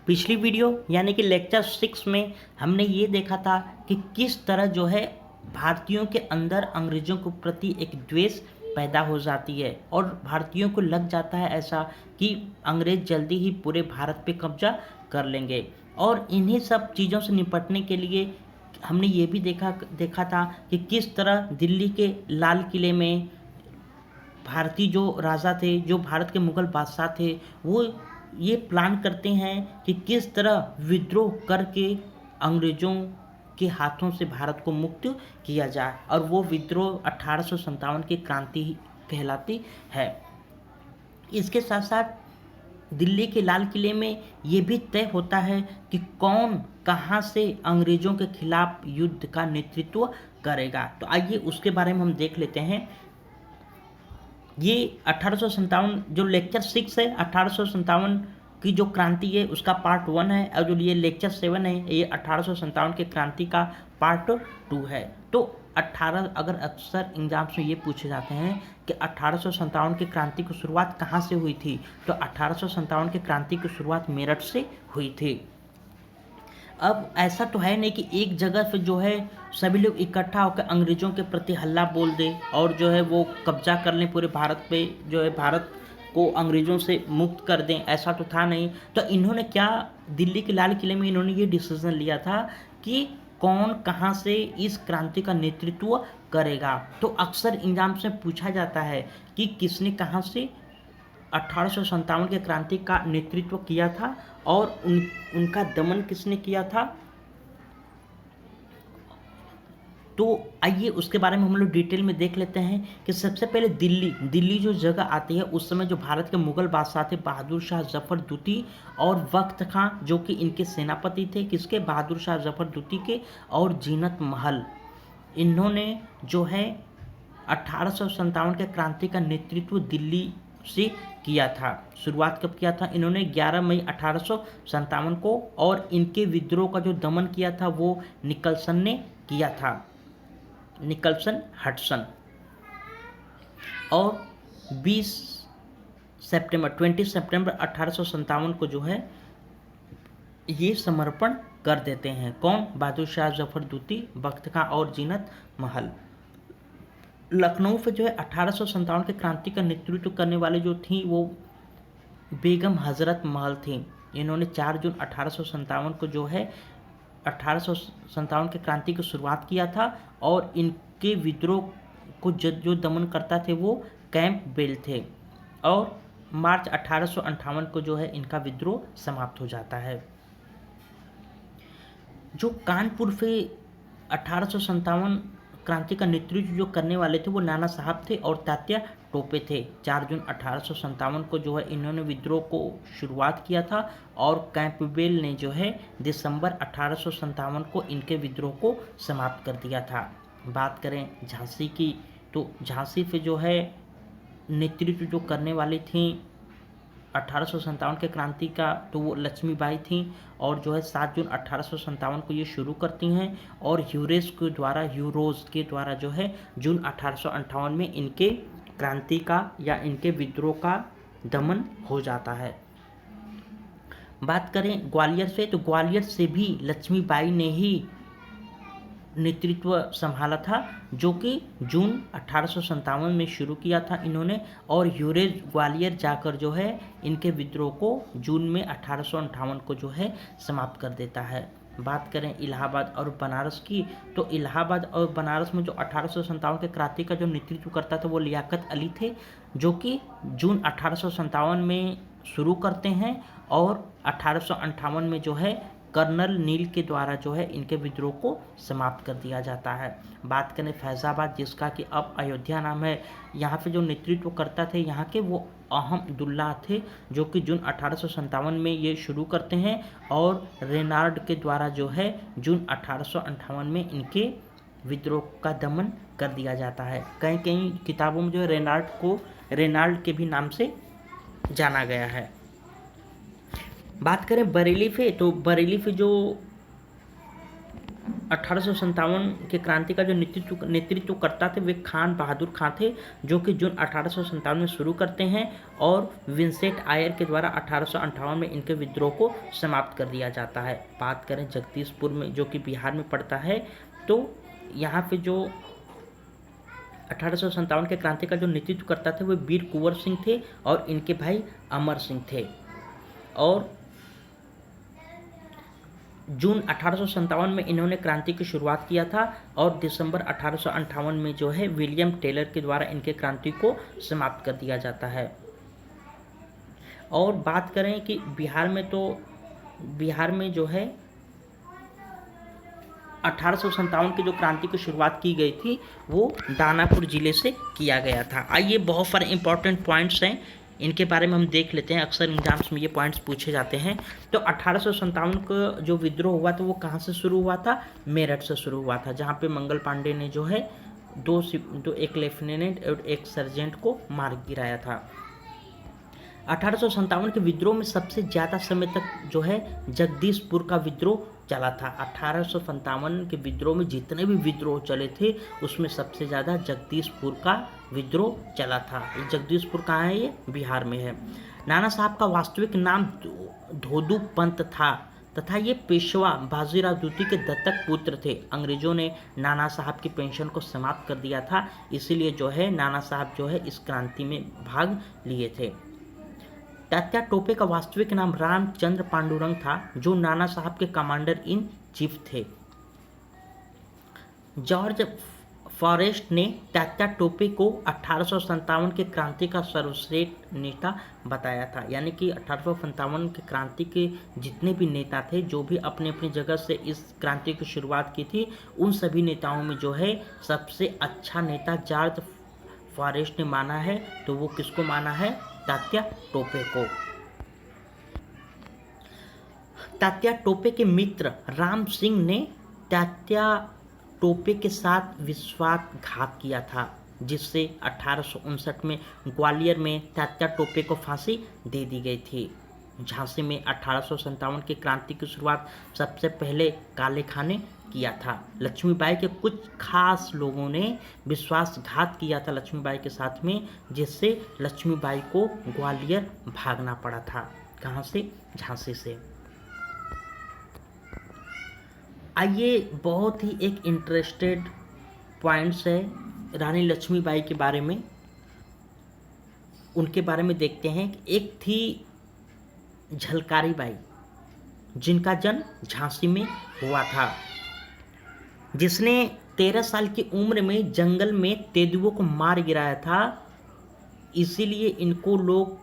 पिछली वीडियो यानी कि लेक्चर 6 में हमने ये देखा था कि किस तरह जो है भारतीयों के अंदर अंग्रेज़ों के प्रति एक द्वेष पैदा हो जाती है और भारतीयों को लग जाता है ऐसा कि अंग्रेज़ जल्दी ही पूरे भारत पे कब्जा कर लेंगे। और इन्हीं सब चीज़ों से निपटने के लिए हमने ये भी देखा था कि किस तरह दिल्ली के लाल किले में भारतीय जो राजा थे, जो भारत के मुग़ल बादशाह थे, वो ये प्लान करते हैं कि किस तरह विद्रोह करके अंग्रेज़ों के हाथों से भारत को मुक्त किया जाए, और वो विद्रोह 1857 की क्रांति कहलाती है। इसके साथ साथ दिल्ली के लाल किले में ये भी तय होता है कि कौन कहाँ से अंग्रेज़ों के खिलाफ युद्ध का नेतृत्व करेगा। तो आइए उसके बारे में हम देख लेते हैं। ये 1857 जो लेक्चर 6 है, 1857 की जो क्रांति है उसका पार्ट 1 है, और जो ये लेक्चर 7 है ये 1857 के क्रांति का पार्ट 2 है। तो 18 अगर अक्सर एग्जाम्स में ये पूछे जाते हैं कि 1857 की क्रांति की शुरुआत कहाँ से हुई थी, तो 1857 की क्रांति की शुरुआत मेरठ से हुई थी। अब ऐसा तो है नहीं कि एक जगह पे जो है सभी लोग इकट्ठा होकर अंग्रेज़ों के प्रति हल्ला बोल दे और जो है वो कब्जा कर लें पूरे भारत पे, जो है भारत को अंग्रेज़ों से मुक्त कर दें, ऐसा तो था नहीं। तो इन्होंने क्या, दिल्ली के लाल किले में इन्होंने ये डिसीज़न लिया था कि कौन कहाँ से इस क्रांति का नेतृत्व करेगा। तो अक्सर एग्जाम से पूछा जाता है कि किसने कहाँ से 1857 के क्रांति का नेतृत्व किया था और उनका दमन किसने किया था। तो आइए उसके बारे में हम लोग डिटेल में देख लेते हैं कि सबसे पहले दिल्ली जो जगह आती है, उस समय जो भारत के मुग़ल बादशाह थे बहादुर शाह जफ़र दूती और वक्त खां, जो कि इनके सेनापति थे, किसके, बहादुर शाह जफ़र दूती के, और जीनत महल। इन्होंने जो है 1857 के क्रांति का नेतृत्व दिल्ली से किया था। शुरुआत कब किया था इन्होंने? 11 मई 1857 को, और इनके विद्रोह का जो दमन किया था वो निकलसन ने किया था, निकलसन हडसन। और 20 सितंबर 1857 को जो है ये समर्पण कर देते हैं। कौन? बहादुर शाह जफ़र दूती, बख्त खां और जीनत महल। लखनऊ पे जो है 1857 के क्रांति का नेतृत्व करने वाले जो थी वो बेगम हज़रत महल थी। इन्होंने 4 जून 1857 को जो है 1857 के क्रांति की शुरुआत किया था, और इनके विद्रोह को जो दमन करता थे वो कैंपबेल थे, और मार्च 1858 को जो है इनका विद्रोह समाप्त हो जाता है। जो कानपुर पे 1857 क्रांति का नेतृत्व जो करने वाले थे वो नाना साहब थे और तात्या टोपे थे। 4 जून 1857 को जो है इन्होंने विद्रोह को शुरुआत किया था, और कैंपबेल ने जो है दिसंबर 1857 को इनके विद्रोह को समाप्त कर दिया था। बात करें झांसी की, तो झांसी पे जो है नेतृत्व जो करने वाली थी 1857 के क्रांति का, तो वो लक्ष्मीबाई थी, और जो है 7 जून 1857 को ये शुरू करती हैं, और यूरोज के द्वारा जो है जून 1858 में इनके क्रांति का या इनके विद्रोह का दमन हो जाता है। बात करें ग्वालियर से, तो ग्वालियर से भी लक्ष्मीबाई ने ही नेतृत्व संभाला था, जो कि जून 1857 में शुरू किया था इन्होंने, और यूरेज ग्वालियर जाकर जो है इनके विद्रोह को जून में 1858 को जो है समाप्त कर देता है। बात करें इलाहाबाद और बनारस की, तो इलाहाबाद और बनारस में जो 1857 के क्रांति का जो नेतृत्व करता था वो लियाकत अली थे, जो कि जून 1857 में शुरू करते हैं, और 1858 में जो है कर्नल नील के द्वारा जो है इनके विद्रोह को समाप्त कर दिया जाता है। बात करें फैज़ाबाद, जिसका कि अब अयोध्या नाम है, यहाँ पे जो नेतृत्व करता थे यहाँ के वो अहमदुल्ला थे, जो कि जून 1857 में ये शुरू करते हैं, और रेनार्ड के द्वारा जो है जून 1858 में इनके विद्रोह का दमन कर दिया जाता है। कहीं कहीं किताबों में जो है रेनार्ड को रेनाल्ड के भी नाम से जाना गया है। बात करें बरेली पे, तो बरेली पे जो 1857 के क्रांति का जो नेतृत्व करता थे वे खान बहादुर खां थे, जो कि जून 1857 में शुरू करते हैं और विंसेंट आयर के द्वारा 1858 में इनके विद्रोह को समाप्त कर दिया जाता है। बात करें जगदीशपुर में, जो कि बिहार में पड़ता है, तो यहाँ पे जो 1857 के क्रांति का जो नेतृत्व करता थे वो वीर कुंवर सिंह थे और इनके भाई अमर सिंह थे। और जून 1857 में इन्होंने क्रांति की शुरुआत किया था और दिसंबर 1858 में जो है विलियम टेलर के द्वारा इनके क्रांति को समाप्त कर दिया जाता है। और बात करें कि बिहार में जो है 1857 की जो क्रांति की शुरुआत की गई थी वो दानापुर जिले से किया गया था। आइए, बहुत सारे इंपॉर्टेंट पॉइंट्स हैं, इनके बारे में हम देख लेते हैं। अक्सर एग्जाम्स में ये पॉइंट्स पूछे जाते हैं। तो 1857 का जो विद्रोह हुआ था वो कहाँ से शुरू हुआ था? मेरठ से शुरू हुआ था, जहाँ पे मंगल पांडे ने जो है एक लेफ्टिनेंट और एक सर्जेंट को मार गिराया था। 1857 के विद्रोह में सबसे ज़्यादा समय तक जो है जगदीशपुर का विद्रोह चला था। 1857 के विद्रोह में जितने भी विद्रोह चले थे उसमें सबसे ज़्यादा जगदीशपुर का विद्रोह चला था। जगदीशपुर कहाँ है? ये बिहार में है। नाना साहब का वास्तविक नाम धोदू पंत था तथा ये पेशवा बाजीराव द्वितीय के दत्तक पुत्र थे। अंग्रेजों ने नाना साहब की पेंशन को समाप्त कर दिया था, इसीलिए जो है नाना साहब जो है इस क्रांति में भाग लिए थे। तात्या टोपे का वास्तविक नाम रामचंद्र पांडुरंग था, जो नाना साहब के कमांडर इन चीफ थे। जॉर्ज फॉरेस्ट ने तात्या टोपे को 1857 के क्रांति का सर्वश्रेष्ठ नेता बताया था। यानी कि 1857 के क्रांति के जितने भी नेता थे, जो भी अपने अपनी जगह से इस क्रांति की शुरुआत की थी, उन सभी नेताओं में जो है सबसे अच्छा नेता जॉर्ज फॉरेस्ट ने माना है। तो वो किसको माना है? तात्या टोपे को। तात्या टोपे के मित्र राम सिंह ने तात्या टोपे के साथ विश्वासघात किया था, जिससे 1859 में ग्वालियर में तात्या टोपे को फांसी दे दी गई थी। झांसी में 1857 की क्रांति की शुरुआत सबसे पहले काले खां ने किया था। लक्ष्मीबाई के कुछ खास लोगों ने विश्वासघात किया था लक्ष्मीबाई के साथ में, जिससे लक्ष्मीबाई को ग्वालियर भागना पड़ा था। कहाँ से? झांसी से। आइए, बहुत ही एक इंटरेस्टेड पॉइंट्स है रानी लक्ष्मीबाई के बारे में, उनके बारे में देखते हैं। एक थी झलकारी बाई, जिनका जन्म झांसी में हुआ था, जिसने 13 साल की उम्र में जंगल में तेंदुओं को मार गिराया था। इसीलिए इनको लोग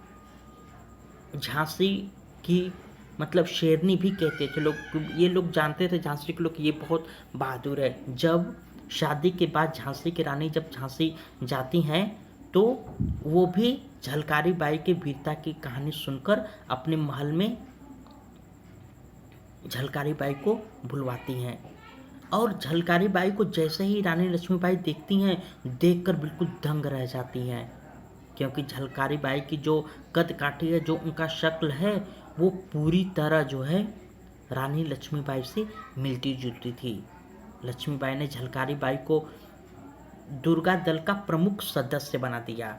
झांसी की मतलब शेरनी भी कहते थे लोग। ये लोग जानते थे झांसी के लोग ये बहुत बहादुर है। जब शादी के बाद झांसी की रानी जब झांसी जाती हैं तो वो भी झलकारी बाई के वीरता की कहानी सुनकर अपने महल में झलकारी बाई को बुलवाती हैं। और झलकारी बाई को जैसे ही रानी लक्ष्मीबाई देखती हैं, देखकर बिल्कुल दंग रह जाती हैं, क्योंकि झलकारी बाई की जो कद काठी है, जो उनका शक्ल है, वो पूरी तरह जो है रानी लक्ष्मीबाई से मिलती जुलती थी। लक्ष्मीबाई ने झलकारी बाई को दुर्गा दल का प्रमुख सदस्य बना दिया।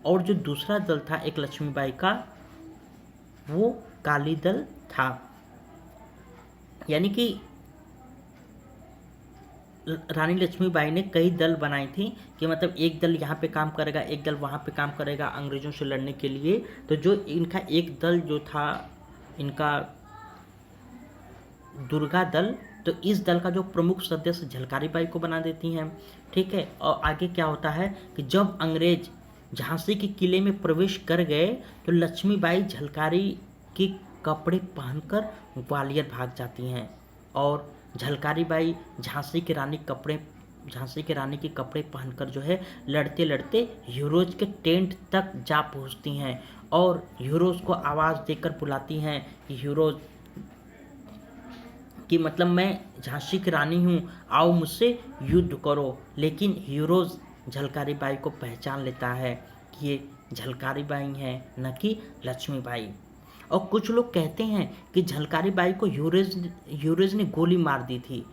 और जो दूसरा दल था एक लक्ष्मीबाई का, वो काली दल था। यानी कि रानी लक्ष्मीबाई ने कई दल बनाई थी कि मतलब एक दल यहाँ पे काम करेगा, एक दल वहाँ पे काम करेगा अंग्रेजों से लड़ने के लिए। तो जो इनका एक दल जो था इनका दुर्गा दल, तो इस दल का जो प्रमुख सदस्य झलकारी बाई को बना देती हैं। ठीक है। और आगे क्या होता है कि जब अंग्रेज झांसी के किले में प्रवेश कर गए तो लक्ष्मीबाई झलकारी के कपड़े पहनकर ग्वालियर भाग जाती हैं। और झलकारी बाई झांसी के रानी के कपड़े पहनकर जो है लड़ते लड़ते हीरोज के टेंट तक जा पहुंचती हैं और हीरोज को आवाज़ देकर बुलाती हैं कि हीरोज कि मतलब मैं झांसी की रानी हूँ, आओ मुझसे युद्ध करो। लेकिन हीरोज झलकारी बाई को पहचान लेता है कि ये झलकारी बाई हैं, न कि लक्ष्मीबाई। और कुछ लोग कहते हैं कि झलकारी बाई को यूरेज ने गोली मार दी थी।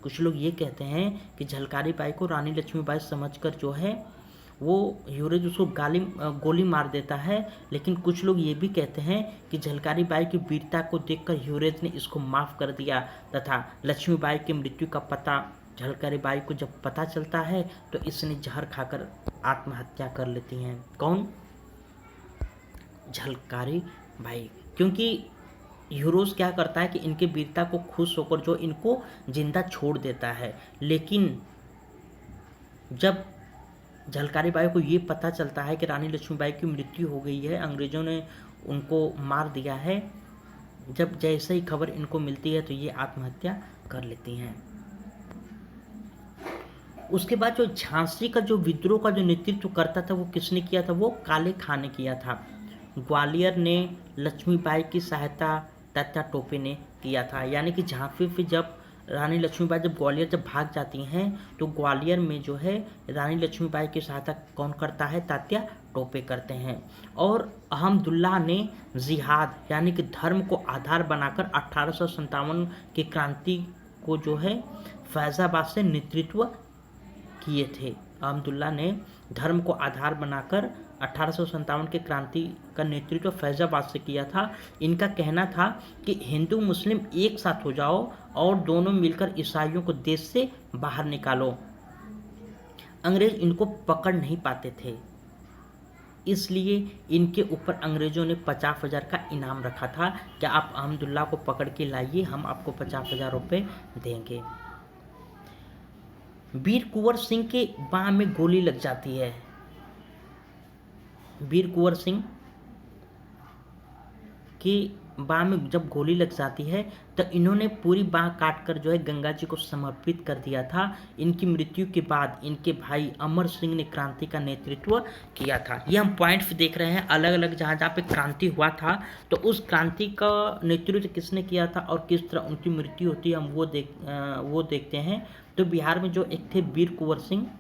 कुछ लोग ये कहते हैं कि झलकारी बाई को रानी लक्ष्मीबाई समझकर जो है वो यूरेज उसको गोली मार देता है। लेकिन कुछ लोग ये भी कहते हैं कि झलकारी बाई की वीरता को देखकर यूरेज ने इसको माफ़ कर दिया तथा लक्ष्मीबाई की मृत्यु का पता झलकारी बाई को जब पता चलता है तो इसने जहर खाकर आत्महत्या कर लेती हैं। कौन? झलकारी बाई। क्योंकि यूरोज क्या करता है कि इनके वीरता को खुश होकर जो इनको जिंदा छोड़ देता है। लेकिन जब झलकारी बाई को ये पता चलता है कि रानी लक्ष्मीबाई की मृत्यु हो गई है, अंग्रेजों ने उनको मार दिया है, जब जैसे ही खबर इनको मिलती है तो ये आत्महत्या कर लेती हैं। उसके बाद जो झांसी का जो विद्रोह का जो नेतृत्व करता था वो किसने किया था? वो काले खान ने किया था। ग्वालियर ने लक्ष्मीबाई की सहायता तात्या टोपे ने किया था। यानी कि झांसी से जब रानी लक्ष्मीबाई जब ग्वालियर जब भाग जाती हैं तो ग्वालियर में जो है रानी लक्ष्मीबाई की सहायता कौन करता है? तात्या टोपे करते हैं। और अहमदुल्ला ने जिहाद यानी कि धर्म को आधार बनाकर 1857 की क्रांति को जो है फैज़ाबाद से नेतृत्व किए थे। अहमदुल्ला ने धर्म को आधार बनाकर 1857 के क्रांति का नेतृत्व फैज़ाबाद से किया था। इनका कहना था कि हिंदू मुस्लिम एक साथ हो जाओ और दोनों मिलकर ईसाइयों को देश से बाहर निकालो। अंग्रेज इनको पकड़ नहीं पाते थे, इसलिए इनके ऊपर अंग्रेजों ने 50,000 का इनाम रखा था कि आप अहमदुल्ला को पकड़ के लाइए, हम आपको 50,000 रुपये देंगे। वीर कुंवर सिंह के बाह में गोली लग जाती है। वीर कुंवर सिंह की बाह में जब गोली लग जाती है तो इन्होंने पूरी बाह काटकर जो है गंगा जी को समर्पित कर दिया था। इनकी मृत्यु के बाद इनके भाई अमर सिंह ने क्रांति का नेतृत्व किया था। ये हम पॉइंट्स देख रहे हैं अलग अलग जहाँ जहाँ पे क्रांति हुआ था तो उस क्रांति का नेतृत्व किसने किया था और किस तरह उनकी मृत्यु होती है हम वो देखते हैं। तो बिहार में जो एक थे वीर कुंवर सिंह,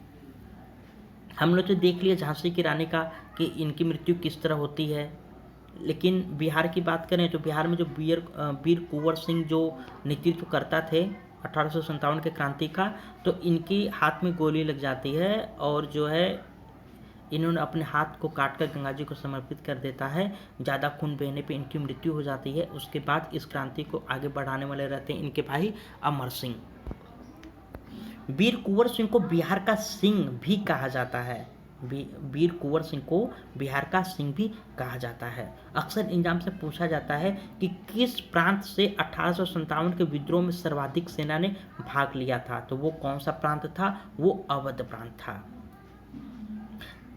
हम लोग तो देख लिया झांसी की रानी का कि इनकी मृत्यु किस तरह होती है। लेकिन बिहार की बात करें तो बिहार में जो वीर कुंवर सिंह जो नेतृत्व करता थे 1857 के क्रांति का, तो इनकी हाथ में गोली लग जाती है और जो है इन्होंने अपने हाथ को काटकर गंगा जी को समर्पित कर देता है। ज़्यादा खून बहने पे इनकी मृत्यु हो जाती है। उसके बाद इस क्रांति को आगे बढ़ाने वाले रहते हैं इनके भाई अमर सिंह। वीर कुंवर सिंह को बिहार का सिंह भी कहा जाता है। वीर कुंवर सिंह को बिहार का सिंह भी कहा जाता है। अक्सर एग्जाम से पूछा जाता है कि किस प्रांत से 1857 के विद्रोह में सर्वाधिक सेना ने भाग लिया था, तो वो कौन सा प्रांत था? वो अवध प्रांत था।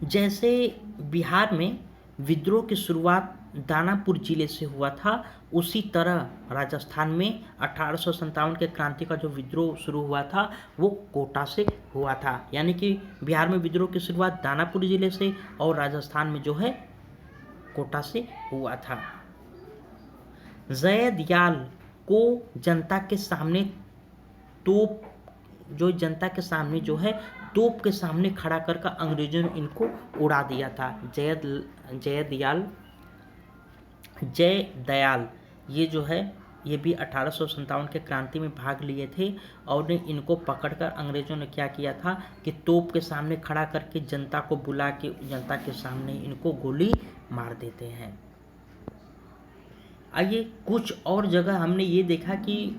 जैसे बिहार में विद्रोह की शुरुआत दानापुर जिले से हुआ था, उसी तरह राजस्थान में 1857 के क्रांति का जो विद्रोह शुरू हुआ था वो कोटा से हुआ था। यानी कि बिहार में विद्रोह की शुरुआत दानापुर जिले से और राजस्थान में जो है कोटा से हुआ था। जयदयाल को जनता के सामने तोप के सामने खड़ा कर अंग्रेजों ने इनको उड़ा दिया था। जयदयाल ये जो है ये भी 1857 के क्रांति में भाग लिए थे और इनको पकड़कर अंग्रेजों ने क्या किया था कि तोप के सामने खड़ा करके जनता को बुला के जनता के सामने इनको गोली मार देते हैं। आइए कुछ और जगह हमने ये देखा कि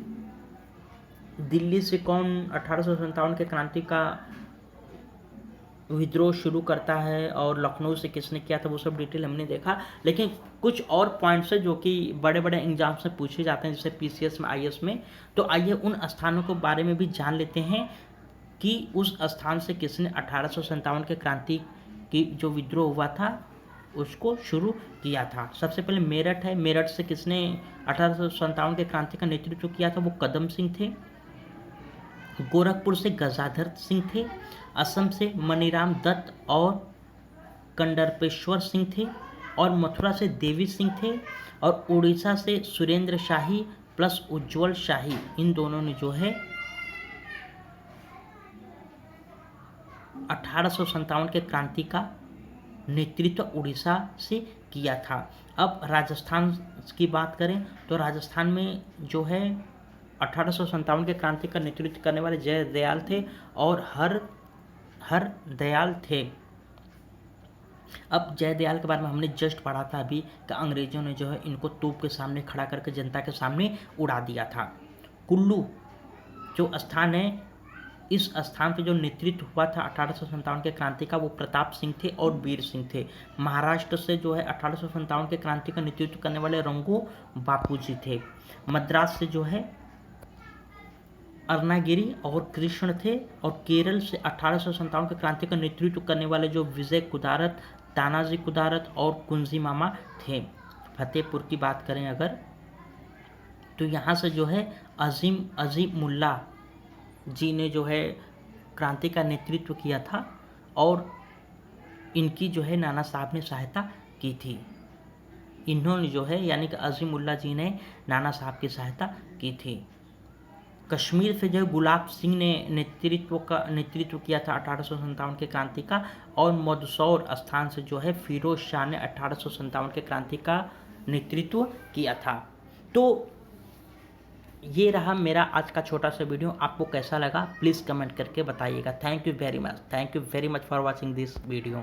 दिल्ली से कौन 1857 के क्रांति का विद्रोह शुरू करता है और लखनऊ से किसने किया था, वो सब डिटेल हमने देखा। लेकिन कुछ और पॉइंट्स है जो कि बड़े बड़े एग्जाम्स में पूछे जाते हैं जैसे पीसीएस में, आईएएस में। तो आइए उन स्थानों के बारे में भी जान लेते हैं कि उस स्थान से किसने 1857 के क्रांति की जो विद्रोह हुआ था उसको शुरू किया था। सबसे पहले मेरठ है। मेरठ से किसने 1857 के क्रांति का नेतृत्व किया था? वो कदम सिंह थे। गोरखपुर से गजाधर सिंह थे। असम से मनीराम दत्त और कंडरपेश्वर सिंह थे। और मथुरा से देवी सिंह थे। और उड़ीसा से सुरेंद्र शाही प्लस उज्जवल शाही, इन दोनों ने जो है 1857 के क्रांति का नेतृत्व उड़ीसा से किया था। अब राजस्थान की बात करें तो राजस्थान में जो है 1857 के क्रांति का नेतृत्व करने वाले जय दयाल थे और हर दयाल थे। अब जय दयाल के बारे में हमने जस्ट पढ़ा था अभी कि अंग्रेजों ने जो है इनको तोप के सामने खड़ा करके जनता के सामने उड़ा दिया था। कुल्लू जो स्थान है, इस स्थान पे जो नेतृत्व हुआ था 1857 के क्रांति का वो प्रताप सिंह थे और वीर सिंह थे। महाराष्ट्र से जो है 1857 के क्रांति का नेतृत्व करने वाले रंगो बापूजी थे। मद्रास से जो है अर्नागिरी और कृष्ण थे। और केरल से 1857 के क्रांति का नेतृत्व करने वाले जो विजय कुदारत, तानाजी कुदारत और कुंजी मामा थे। फतेहपुर की बात करें अगर तो यहाँ से जो है अजीमुल्ला जी ने जो है क्रांति का नेतृत्व किया था और इनकी जो है नाना साहब ने सहायता की थी। इन्होंने जो है यानी कि अजीमुल्ला जी ने नाना साहब की सहायता की थी। कश्मीर से जो है गुलाब सिंह ने नेतृत्व किया था 1857 के क्रांति का। और मंदसौर स्थान से जो है फिरोज शाह ने 1857 के क्रांति का नेतृत्व किया था। तो ये रहा मेरा आज का छोटा सा वीडियो। आपको कैसा लगा प्लीज़ कमेंट करके बताइएगा। Thank you very much for watching this video.